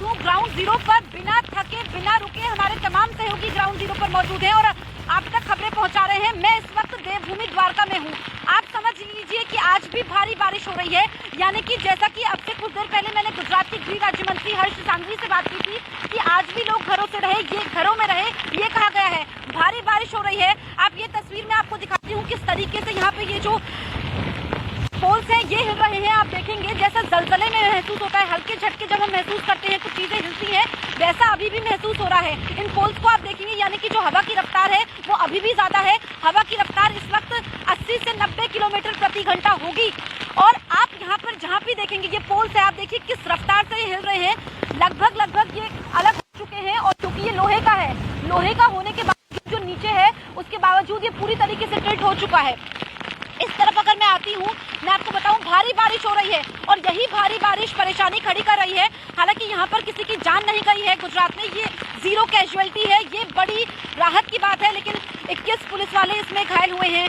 मौजूद हूँ ground zero पर। बिना थके बिना रुके हमारे तमाम सहयोगी ग्राउंड जीरो पर मौजूद हैं और आप तक खबरें पहुंचा रहे हैं। मैं इस वक्त देवभूमि द्वारका में हूँ। आप समझ लीजिए कि आज भी भारी बारिश हो रही है, यानी कि जैसा कि अब से कुछ देर पहले मैंने गुजरात के गृह राज्य मंत्री हर्ष सांघवी से बात की थी कि आज भी लोग घरों से रहे, ये घरों में रहे, ये कहा गया है। भारी बारिश हो रही है। आप ये तस्वीर में आपको दिखाती हूँ किस तरीके से यहाँ पे ये जो पोल्स हैं ये हिल रहे हैं। आप देखेंगे जैसा जलजले में महसूस होता है, हल्के झटके जब हम महसूस करते हैं कुछ चीजें हिलती हैं, वैसा अभी भी महसूस हो रहा है। इन पोल्स को आप देखेंगे, यानी कि जो हवा की रफ्तार है वो अभी भी ज्यादा है। हवा की रफ्तार इस वक्त 80 से 90 किलोमीटर प्रति घंटा होगी। और आप यहाँ पर जहाँ भी देखेंगे ये पोल्स है, आप देखिए किस रफ्तार से हिल रहे हैं। लगभग ये अलग हो चुके हैं और क्योंकि ये लोहे का है, लोहे का होने के बावजूद जो नीचे है उसके बावजूद ये पूरी तरीके से टिल्ट हो चुका है। इस तरफ अगर मैं आती हूँ, मैं आपको बताऊं भारी बारिश हो रही है और यही भारी बारिश परेशानी खड़ी कर रही है। हालांकि यहाँ पर किसी की जान नहीं गई है गुजरात में, ये जीरो कैजुअलिटी है, ये बड़ी राहत की बात है। लेकिन 21 पुलिस वाले इसमें घायल हुए हैं,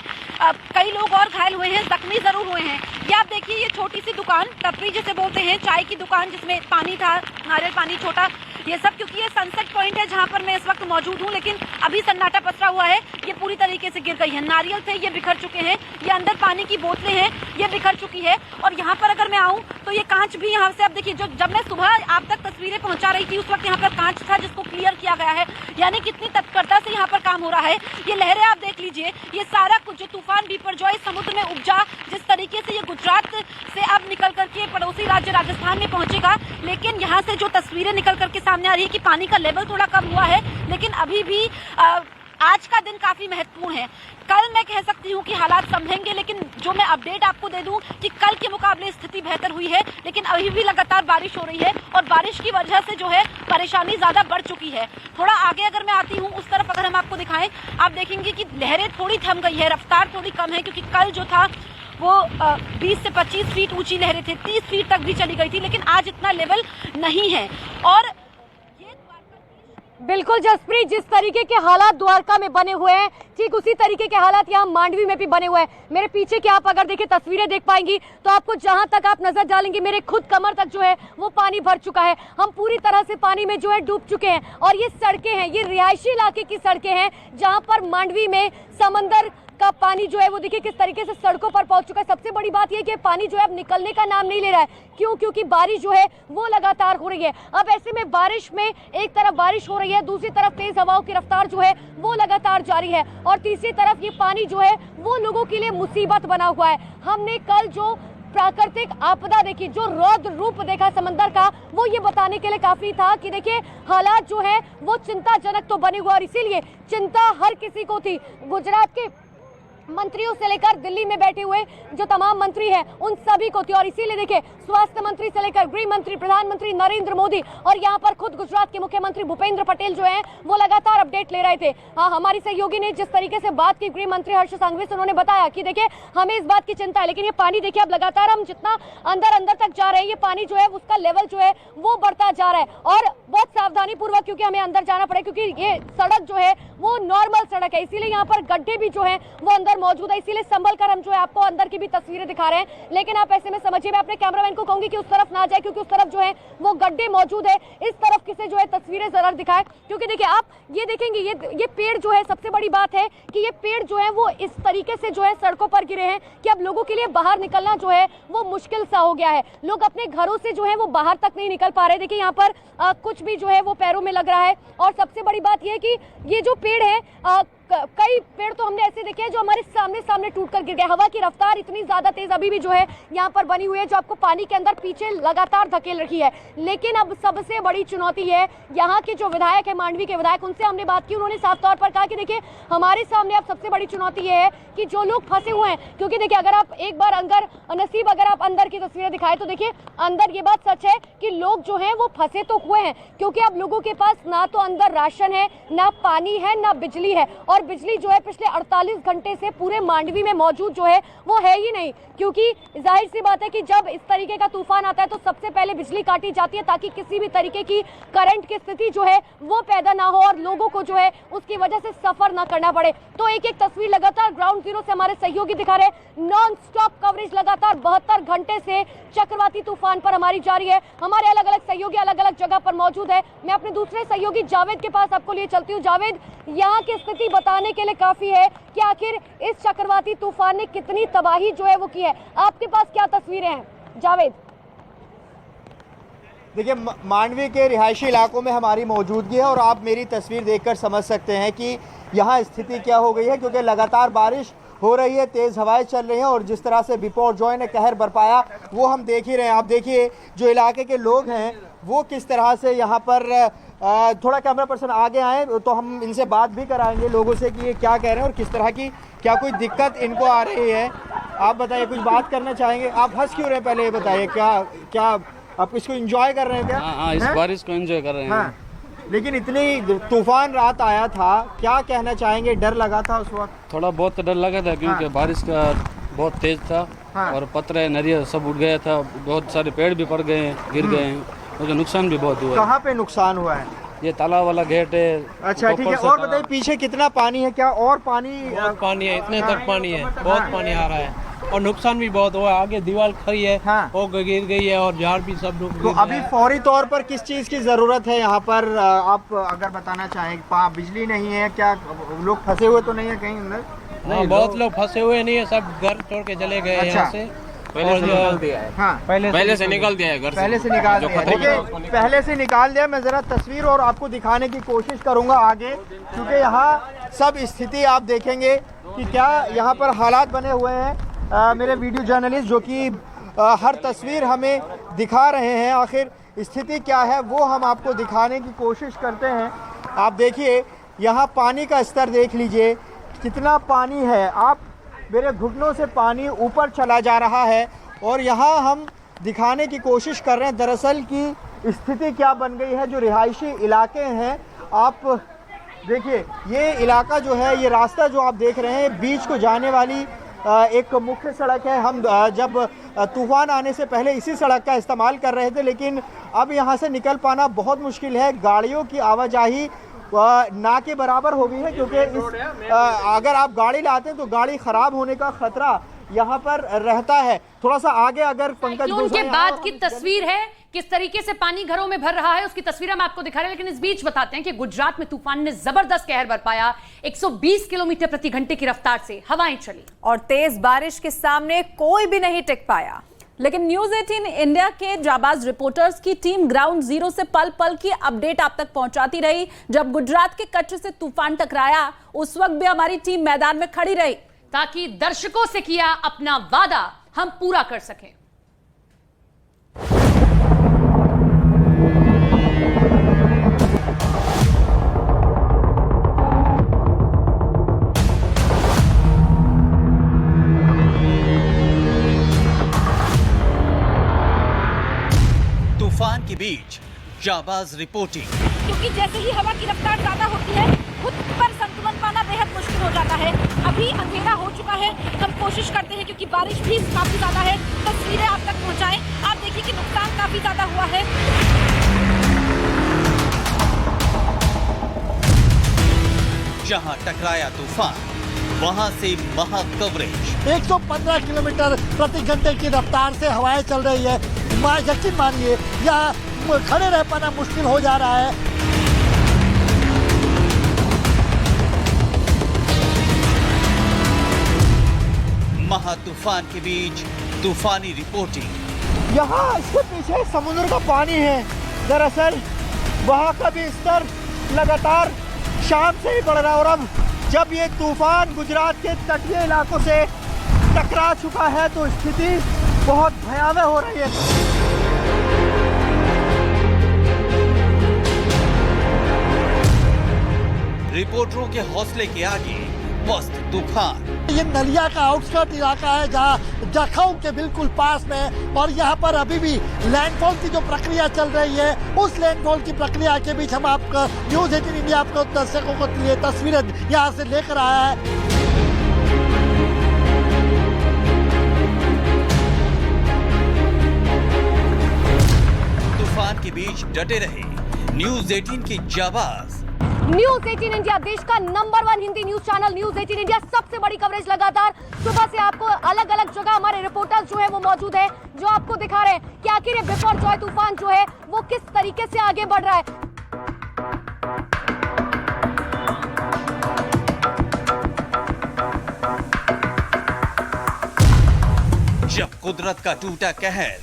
कई लोग और घायल हुए हैं, जख्मी जरूर हुए हैं। ये आप देखिए ये छोटी सी दुकान, टपरी जिसे बोलते हैं, चाय की दुकान जिसमें पानी था, नारियल पानी छोटा, ये सब क्योंकि ये सनसेट पॉइंट है जहाँ पर मैं इस वक्त मौजूद हूँ। लेकिन अभी सन्नाटा पसरा हुआ है, ये पूरी तरीके से गिर गई है। नारियल थे ये बिखर चुके हैं, ये अंदर पानी की बोतलें हैं ये बिखर चुकी है। और यहाँ पर अगर मैं आऊँ तो ये कांच भी यहाँ से आप देखिए, जो जब मैं सुबह आप तक तस्वीरें पहुँचा रही थी उस वक्त यहाँ पर कांच था जिसको क्लियर किया गया है, यानी कितनी तत्परता से यहाँ पर काम हो रहा है। ये लहरें आप देख लीजिए, ये सारा कुछ जो तूफान बिपरजॉय समुद्र में उपजा, जिस तरीके से ये गुजरात से अब निकल करके पड़ोसी राज्य राजस्थान में पहुंचेगा। लेकिन यहाँ से जो तस्वीरें निकल करके सामने आ रही है कि पानी का लेवल थोड़ा कम हुआ है, लेकिन अभी भी आज का दिन काफी महत्वपूर्ण है। कल मैं कह सकती हूँ कि हालात संभलेंगे, लेकिन जो मैं अपडेट आपको दे दूं कि कल के मुकाबले स्थिति बेहतर हुई है, लेकिन अभी भी लगातार बारिश हो रही है और बारिश की वजह से जो है परेशानी ज्यादा बढ़ चुकी है। थोड़ा आगे अगर मैं आती हूँ उस तरफ अगर हम आपको दिखाएं, आप देखेंगे कि लहरें थोड़ी थम गई है, रफ्तार थोड़ी कम है, क्योंकि कल जो था वो 20 से 25 फीट ऊंची लहरें थी, 30 फीट तक भी चली गई थी, लेकिन आज इतना लेवल नहीं है। और बिल्कुल जसप्रीत, जिस तरीके के हालात द्वारका में बने हुए हैं ठीक उसी तरीके के हालात यहाँ मांडवी में भी बने हुए हैं। मेरे पीछे की आप अगर देखिए तस्वीरें देख पाएंगी तो आपको जहां तक आप नजर डालेंगे मेरे खुद कमर तक जो है वो पानी भर चुका है। हम पूरी तरह से पानी में जो है डूब चुके हैं और ये सड़कें हैं, ये रिहायशी इलाके की सड़कें हैं जहाँ पर मांडवी में समंदर का पानी जो है वो देखिए किस तरीके से सड़कों पर पहुंच चुका है। सबसे बड़ी बात यह कि पानी जो है अब निकलने का नाम नहीं ले रहा है। क्यों? क्योंकि बारिश जो है वो लगातार हो रही है। अब ऐसे में बारिश में एक तरफ बारिश हो रही है, दूसरी तरफ तेज हवाओं की रफ्तार जो है वो लगातार जारी है और तीसरी तरफ ये पानी जो है वो लोगों के लिए मुसीबत बना हुआ है। हमने कल जो प्राकृतिक आपदा देखी, जो रौद्र रूप देखा समंदर का, वो ये बताने के लिए काफी था कि देखिए हालात जो है वो चिंताजनक तो बने हुए और इसीलिए चिंता हर किसी को थी। गुजरात के मंत्रियों से लेकर दिल्ली में बैठे हुए जो तमाम मंत्री हैं उन सभी को थी और इसीलिए देखिए स्वास्थ्य मंत्री से लेकर गृह मंत्री, प्रधानमंत्री नरेंद्र मोदी और यहाँ पर खुद गुजरात के मुख्यमंत्री भूपेंद्र पटेल जो हैं वो लगातार अपडेट ले रहे थे। हाँ, हमारी सहयोगी ने जिस तरीके से बात की गृह मंत्री हर्ष सांघवी से, उन्होंने बताया कि देखिए हमें इस बात की चिंता है, लेकिन ये पानी देखिए अब लगातार हम जितना अंदर तक जा रहे हैं ये पानी जो है उसका लेवल जो है वो बढ़ता जा रहा है और बहुत सावधानी पूर्वक, क्योंकि हमें अंदर जाना पड़े, क्योंकि ये सड़क जो है वो नॉर्मल सड़क है, इसीलिए यहाँ पर गड्ढे भी जो है वो अंदर मौजूद है, इसीलिए संभल कर हम जो है आपको अंदर की भी तस्वीरें दिखा रहे हैं। लेकिन आप ऐसे में समझिए, मैं अपने कैमरामैन को कहूंगी कि उस तरफ ना जाए क्योंकि उस तरफ जो है वो गड्ढे मौजूद है, इस तरफ किसे जो है तस्वीरें जरूर दिखाएं, क्योंकि देखिए आप ये देखेंगे ये पेड़ जो है, सबसे बड़ी बात है कि ये पेड़ जो है वो इस तरीके से जो है सड़कों पर गिरे हैं कि अब लोगों के लिए बाहर निकलना जो है वो मुश्किल सा हो गया है। लोग अपने घरों से जो है वो बाहर तक नहीं निकल पा रहे। देखिए यहाँ पर कुछ भी जो है वो पैरों में लग रहा है और सबसे बड़ी बात यह है कि ये जो पेड़ है कई पेड़ तो हमने ऐसे देखे हैं जो हमारे सामने टूटकर गिर गए। हवा की रफ्तार इतनी ज्यादा तेज अभी भी जो है यहाँ पर बनी हुई है जो आपको पानी के अंदर पीछे लगातार धकेल रही है। लेकिन अब सबसे बड़ी चुनौती है यहाँ के जो विधायक है, मांडवी के विधायक, उनसे हमने बात की, उन्होंने साफ तौर पर कहा कि देखिए हमारे सामने अब सबसे बड़ी चुनौती ये है कि जो लोग फंसे हुए हैं, क्योंकि देखिए अगर आप एक बार अगर आप अंदर की तस्वीरें दिखाए तो देखिए अंदर ये बात सच है कि लोग जो है वो फंसे तो हुए हैं, क्योंकि अब लोगों के पास ना तो अंदर राशन है, ना पानी है, ना बिजली है और और बिजली जो है पिछले 48 घंटे से पूरे मांडवी में मौजूद जो है वो है ही नहीं, क्योंकि जाहिर सी बात है कि जब इस तरीके का तूफान आता है तो सबसे पहले बिजली काटी जाती है ताकि किसी भी तरीके की करंट की स्थिति जो है वो पैदा ना हो और लोगों को जो है उसकी वजह से सफर ना करना पड़े। तो एक एक तस्वीर लगातार ग्राउंड जीरो से हमारे सहयोगी दिखा रहे, नॉन स्टॉप कवरेज लगातार 72 घंटे से चक्रवाती तूफान पर हमारी जारी है। हमारे अलग अलग सहयोगी अलग अलग जगह पर मौजूद है। मैं अपने दूसरे सहयोगी जावेद के पास आपको लिए चलती हूँ। जावेद, यहाँ की स्थिति बताने के लिए काफी है कि आखिर इस चक्रवाती तूफान ने कितनी तबाही जो है वो की है। आपके पास क्या तस्वीरें हैं जावेद? देखिए, मांडवी के रिहायशी इलाकों में हमारी मौजूदगी है और आप मेरी तस्वीर देखकर समझ सकते हैं कि यहाँ स्थिति क्या हो गई है, क्योंकि लगातार बारिश हो रही है, तेज़ हवाएं चल रही हैं और जिस तरह से बिपरजॉय ने कहर बरपाया वो हम देख ही रहे हैं। आप देखिए जो इलाके के लोग हैं वो किस तरह से यहाँ पर थोड़ा कैमरा पर्सन आगे आए तो हम इनसे बात भी कराएंगे लोगों से कि ये क्या कह रहे हैं और किस तरह की क्या कोई दिक्कत इनको आ रही है। आप बताइए, कुछ बात करना चाहेंगे? आप हंस क्यों रहे हैं, पहले ये बताइए, क्या आप इसको एंजॉय कर रहे हैं क्या? हाँ, इस बारिश को एंजॉय कर रहे हैं। हाँ, लेकिन इतनी तूफान रात आया था, क्या कहना चाहेंगे? डर लगा था उस वक्त? थोड़ा बहुत डर लगा था क्योंकि बारिश का बहुत तेज था। हाँ। और पत्थर नरिया सब उड़ गया था, बहुत सारे पेड़ भी पड़ गए, गिर गए हैं, तो नुकसान भी बहुत हुआ है। कहाँ पे नुकसान हुआ है? ये तालाब वाला गेट है। अच्छा, ठीक है। और बताइए पीछे कितना पानी है? क्या और पानी? बहुत पानी है, इतने तक पानी है, बहुत पानी आ रहा है और नुकसान भी बहुत हुआ। आगे दीवार खड़ी है, हाँ। वो गिर गई है और झाड़ भी सब लोग। तो अभी फौरी तौर पर किस चीज की जरूरत है यहाँ पर? आप अगर बताना चाहें, बिजली नहीं है क्या? लोग फंसे हुए तो नहीं है कहीं अंदर? नहीं, बहुत लोग फंसे हुए नहीं है, सब घर छोड़ के चले गए अच्छा। यहाँ से। हाँ, पहले से निकल दिया है घर से। पहले से निकाल दिया। देखिए, पहले से निकाल दिया। मैं जरा तस्वीर और आपको दिखाने की कोशिश करूंगा आगे, क्योंकि यहाँ सब स्थिति आप देखेंगे कि क्या यहाँ पर हालात बने हुए हैं। मेरे वीडियो जर्नलिस्ट जो कि हर तस्वीर हमें दिखा रहे हैं, आखिर स्थिति क्या है वो हम आपको दिखाने की कोशिश करते हैं। आप देखिए यहाँ पानी का स्तर देख लीजिए, कितना पानी है। आप मेरे घुटनों से पानी ऊपर चला जा रहा है और यहाँ हम दिखाने की कोशिश कर रहे हैं दरअसल की स्थिति क्या बन गई है। जो रिहायशी इलाके हैं, आप देखिए ये इलाका जो है, ये रास्ता जो आप देख रहे हैं बीच को जाने वाली एक मुख्य सड़क है। हम जब तूफान आने से पहले इसी सड़क का इस्तेमाल कर रहे थे, लेकिन अब यहाँ से निकल पाना बहुत मुश्किल है। गाड़ियों की आवाजाही ना के बराबर हो गई है, क्योंकि अगर आप गाड़ी लाते हैं तो गाड़ी खराब होने का खतरा यहाँ पर रहता है। थोड़ा सा आगे अगर पंकज के बाद की तस्वीर है, किस तरीके से पानी घरों में भर रहा है उसकी तस्वीर हम आपको दिखा रहे हैं। लेकिन इस बीच बताते हैं कि गुजरात में तूफान ने जबरदस्त कहर बरपाया। 120 किलोमीटर प्रति घंटे की रफ्तार से हवाएं चली और तेज बारिश के सामने कोई भी नहीं टिक पाया। लेकिन न्यूज 18 इंडिया के जाबाज रिपोर्टर्स की टीम ग्राउंड जीरो से पल पल की अपडेट आप तक पहुंचाती रही। जब गुजरात के कच्छ से तूफान टकराया उस वक्त भी हमारी टीम मैदान में खड़ी रही ताकि दर्शकों से किया अपना वादा हम पूरा कर सकें। तूफान के बीच जाबाज रिपोर्टिंग। क्योंकि जैसे ही हवा की रफ्तार ज्यादा होती है खुद पर संतुलन पाना बेहद मुश्किल हो जाता है। अभी अंधेरा हो चुका है, हम कोशिश करते हैं क्योंकि बारिश भी काफी ज्यादा है, तस्वीरें आप तक पहुंचाएं। आप देखिए कि नुकसान काफी ज्यादा हुआ है। जहां टकराया तूफान वहां से महा कवरेज। 115 किलोमीटर प्रति घंटे की रफ्तार से हवाएं चल रही है। यकीन मानिए यहाँ खड़े रह पाना मुश्किल हो जा रहा है। महा तूफान के बीच तूफानी रिपोर्टिंग। यहाँ इसके पीछे समुद्र का पानी है। दरअसल वहाँ का भी स्तर लगातार शाम से ही बढ़ रहा है और अब जब ये तूफान गुजरात के तटीय इलाकों से टकरा चुका है तो स्थिति बहुत भयावह हो रही है। रिपोर्टरों के हौसले के आगे पस्त तूफान। ये नलिया का आउटस्कर्ट इलाका है जहाँ जखौ के बिल्कुल पास में, और यहाँ पर अभी भी लैंडफॉल की जो प्रक्रिया चल रही है, उस लैंडफॉल की प्रक्रिया के बीच हम आपका न्यूज़ 18 इंडिया आपको दर्शकों को ये तस्वीरें यहाँ से लेकर आया है। तूफान के बीच डटे रहे न्यूज़ 18 की जाबाज। न्यूज 18 इंडिया देश का number 1 Hindi news channel. News 18 India सबसे बड़ी कवरेज लगातार सुबह से आपको अलग अलग जगह हमारे रिपोर्टर्स जो है वो मौजूद है, जो आपको दिखा रहे हैं कि आखिर ये बिपरजॉय तूफान जो है वो किस तरीके से आगे बढ़ रहा है। जब कुदरत का टूटा कहर,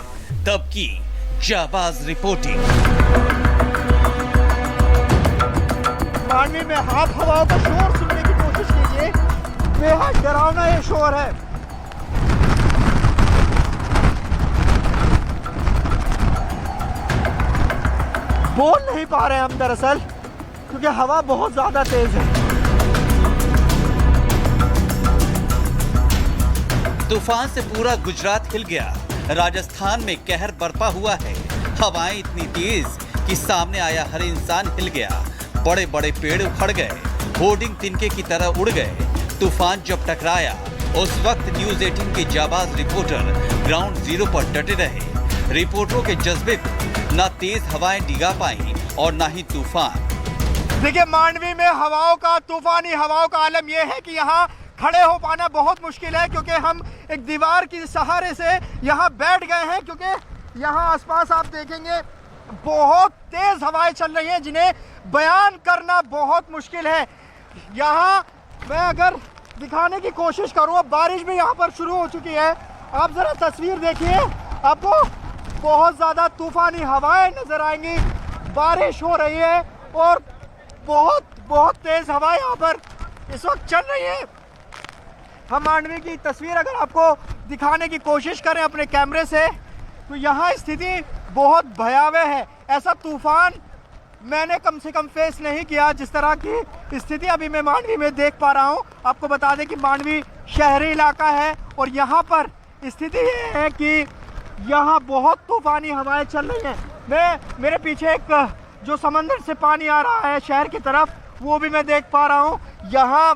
तब की जाबाज रिपोर्टिंग। मांडवी में हाथ हवाओं का शोर सुनने की कोशिश कीजिए, बेहद डरावना ये शोर है। बोल नहीं पा रहे हम दरअसल, क्योंकि हवा बहुत ज्यादा तेज है। तूफान से पूरा गुजरात हिल गया, राजस्थान में कहर बरपा हुआ है। हवाएं इतनी तेज कि सामने आया हर इंसान हिल गया, बड़े बड़े पेड़ उखड़ गए, होर्डिंग तिनके की तरह उड़ गए। तूफान जब टकराया उस वक्त न्यूज़ 18 के जाबाज रिपोर्टर ग्राउंड जीरो पर डटे रहे। रिपोर्टरों के जज्बे को न तेज हवाएं डिगा पाई और न ही तूफान। देखिए, मांडवी में हवाओं का, तूफानी हवाओं का आलम यह है कि यहाँ खड़े हो पाना बहुत मुश्किल है, क्योंकि हम एक दीवार की सहारे से यहाँ बैठ गए हैं, क्योंकि यहाँ आसपास आप देखेंगे बहुत तेज हवाएं चल रही हैं, जिन्हें बयान करना बहुत मुश्किल है। यहाँ मैं अगर दिखाने की कोशिश करूँ, बारिश भी यहाँ पर शुरू हो चुकी है। आप जरा तस्वीर देखिए, आपको बहुत ज़्यादा तूफानी हवाएं नजर आएंगी, बारिश हो रही है और बहुत बहुत तेज हवाएं यहाँ पर इस वक्त चल रही है। हम मांडवी की तस्वीर अगर आपको दिखाने की कोशिश करें अपने कैमरे से, तो यहाँ स्थिति बहुत भयावह है। ऐसा तूफान मैंने कम से कम फेस नहीं किया जिस तरह की स्थिति अभी मैं मांडवी में देख पा रहा हूँ। आपको बता दें कि मांडवी शहरी इलाका है और यहाँ पर स्थिति ये है कि यहाँ बहुत तूफानी हवाएं चल रही हैं। मेरे पीछे एक जो समंदर से पानी आ रहा है शहर की तरफ, वो भी मैं देख पा रहा हूँ। यहाँ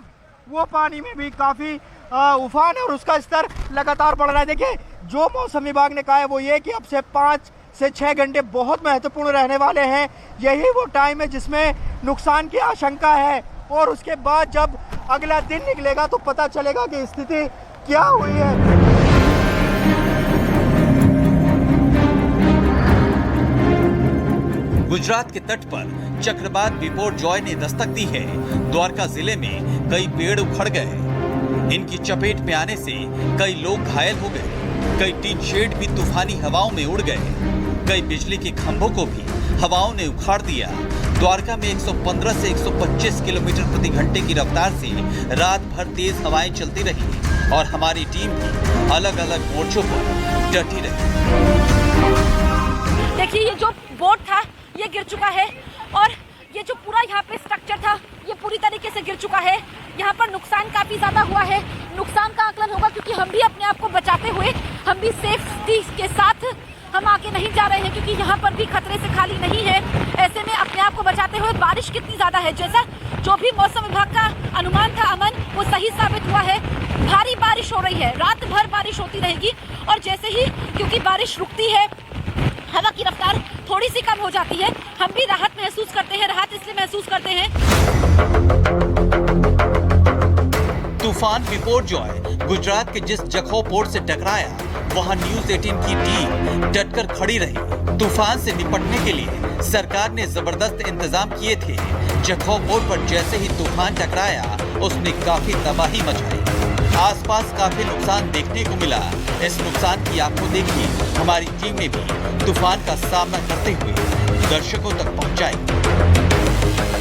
वो पानी में भी काफ़ी उफान है और उसका स्तर लगातार बढ़ रहा है। देखिए, जो मौसम विभाग ने कहा है वो ये कि अब से 5 से 6 घंटे बहुत महत्वपूर्ण रहने वाले हैं। यही वो टाइम है जिसमें नुकसान की आशंका है, और उसके बाद जब अगला दिन निकलेगा तो पता चलेगा कि स्थिति क्या हुई है। गुजरात के तट पर चक्रवात बिपरजॉय ने दस्तक दी है। द्वारका जिले में कई पेड़ उखड़ गए, इनकी चपेट में आने से कई लोग घायल हो गए, कई टीन शेड भी तूफानी हवाओं में उड़ गए, कई बिजली के खंभों को भी हवाओं ने उखाड़ दिया। द्वारका में 115 से 125 किलोमीटर प्रति घंटे की रफ्तार से रात भर तेज हवाएं चलती रही और हमारी टीम भी अलग अलग मोर्चों पर डटी रही। देखिए, ये जो बोट था ये गिर चुका है, और ये जो पूरा यहाँ पे स्ट्रक्चर था ये पूरी तरीके से गिर चुका है। यहाँ पर नुकसान काफी ज्यादा हुआ है। नुकसान का आकलन होगा क्योंकि हम भी अपने आप को बचाते हुए, हम भी सेफ्टी के साथ हम आगे नहीं जा रहे हैं, क्योंकि यहाँ पर भी खतरे से खाली नहीं है। ऐसे में अपने आप को बचाते हुए, बारिश कितनी ज्यादा है, जैसा जो भी मौसम विभाग का अनुमान था अमन, वो सही साबित हुआ है। भारी बारिश हो रही है, रात भर बारिश होती रहेगी, और जैसे ही क्योंकि बारिश रुकती है, हवा की रफ्तार थोड़ी सी कम हो जाती है, हम भी राहत महसूस करते हैं। राहत इसलिए महसूस करते हैं, तूफान बिपरजॉय गुजरात के जिस जखौ पोर्ट से टकराया, वहां न्यूज़ 18 की टीम डटकर खड़ी रही। तूफान से निपटने के लिए सरकार ने जबरदस्त इंतजाम किए थे। जखौ पोर्ट पर जैसे ही तूफान टकराया, उसने काफी तबाही मचाई। आसपास काफी नुकसान देखने को मिला। इस नुकसान की आपको देखी हमारी टीम ने भी तूफान का सामना करते हुए दर्शकों तक पहुंचाई।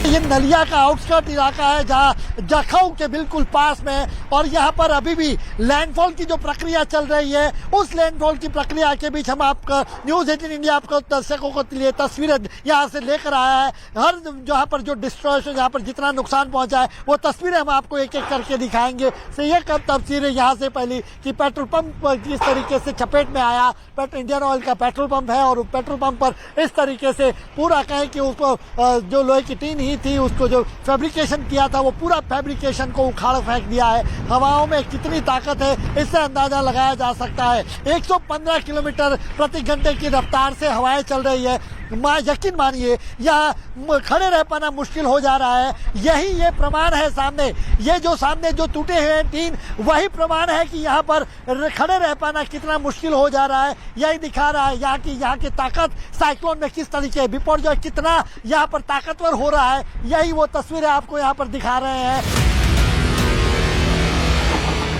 ये नलिया का आउटस्कर्ट इलाका है जहाँ जखौ के बिल्कुल पास में, और यहाँ पर अभी भी लैंडफॉल की जो प्रक्रिया चल रही है, उस लैंडफॉल की प्रक्रिया के बीच हम आपका न्यूज 18 इंडिया आपको दर्शकों को लिए तस्वीरें यहाँ से लेकर आया है। हर जहाँ पर जो डिस्ट्रॉयशन, जहाँ पर जितना नुकसान पहुंचा है वो तस्वीरें हम आपको एक एक करके दिखाएंगे। से ये कब तस्वीरें यहाँ से पहली कि पेट्रोल पंप किस तरीके से चपेट में आया। इंडियन ऑयल का पेट्रोल पंप है और पेट्रोल पंप पर इस तरीके से पूरा कहें कि उसको जो लोहे की टीन ही थी उसको जो फैब्रिकेशन किया था वो पूरा फैब्रिकेशन को उखाड़ फेंक दिया है। हवाओं में कितनी ताकत है इससे अंदाजा लगाया जा सकता है। 115 किलोमीटर प्रति घंटे की रफ्तार से हवाएं चल रही है। यकीन मानिए यहाँ खड़े रह पाना मुश्किल हो जा रहा है। यही ये प्रमाण है सामने, ये जो सामने जो टूटे हैं टीन, वही प्रमाण है कि यहाँ पर खड़े रह पाना कितना मुश्किल हो जा रहा है। यही दिखा रहा है यहाँ की ताकत साइक्लोन में किस तरीके बिपरजॉय कितना यहाँ पर ताकतवर हो रहा है। यही वो तस्वीरें आपको यहाँ पर दिखा रहे हैं।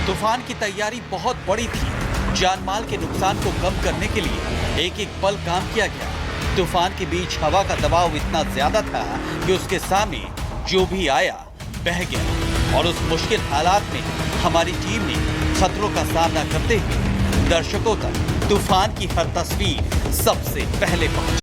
तूफान की तैयारी बहुत बड़ी थी। जान माल के नुकसान को कम करने के लिए एक एक पल काम किया गया। तूफान के बीच हवा का दबाव इतना ज्यादा था कि उसके सामने जो भी आया बह गया, और उस मुश्किल हालात में हमारी टीम ने खतरों का सामना करते हुए दर्शकों तक तूफान की हर तस्वीर सबसे पहले पहुंचाई।